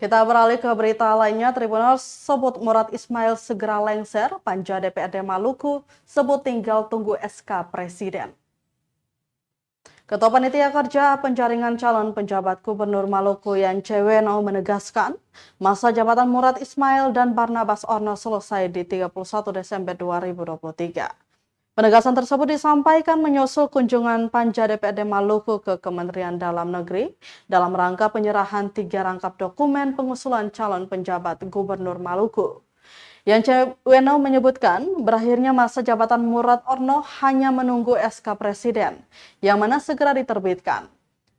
Kita beralih ke berita lainnya. Tribuners sebut Murad Ismail segera lengser, Panja DPRD Maluku sebut tinggal tunggu SK Presiden. Ketua Panitia Kerja Penjaringan Calon Penjabat Gubernur Maluku Yan Ceweno menegaskan, masa jabatan Murad Ismail dan Barnabas Orno selesai di 31 Desember 2023. Penegasan tersebut disampaikan menyusul kunjungan Panja DPRD Maluku ke Kementerian Dalam Negeri dalam rangka penyerahan 3 rangkap dokumen pengusulan calon penjabat Gubernur Maluku. Yan Ceweno menyebutkan berakhirnya masa jabatan Murad Orno hanya menunggu SK Presiden yang mana segera diterbitkan.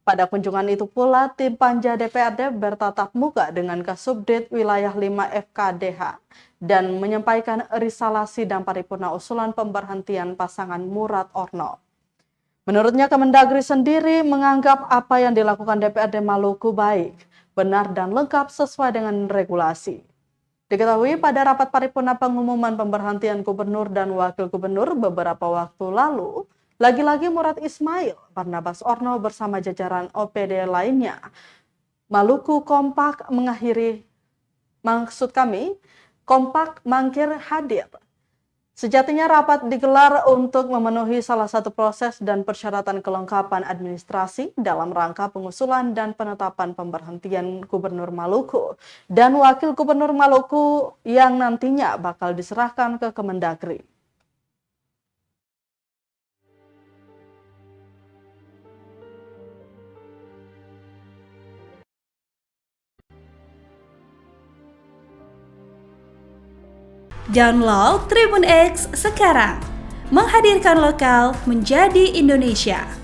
Pada kunjungan itu pula, tim Panja DPRD bertatap muka dengan Kasubdit Wilayah 5 FKDH dan menyampaikan risalah sidang paripurna usulan pemberhentian pasangan Murad Orno. Menurutnya, Kemendagri sendiri menganggap apa yang dilakukan DPRD Maluku baik, benar dan lengkap sesuai dengan regulasi. Diketahui pada rapat paripurna pengumuman pemberhentian gubernur dan wakil gubernur beberapa waktu lalu, lagi-lagi Murad Ismail, Barnabas Orno bersama jajaran OPD lainnya, Maluku kompak kompak mangkir hadir. Sejatinya rapat digelar untuk memenuhi salah satu proses dan persyaratan kelengkapan administrasi dalam rangka pengusulan dan penetapan pemberhentian Gubernur Maluku dan Wakil Gubernur Maluku yang nantinya bakal diserahkan ke Kemendagri. Download Tribun X sekarang, menghadirkan lokal menjadi Indonesia.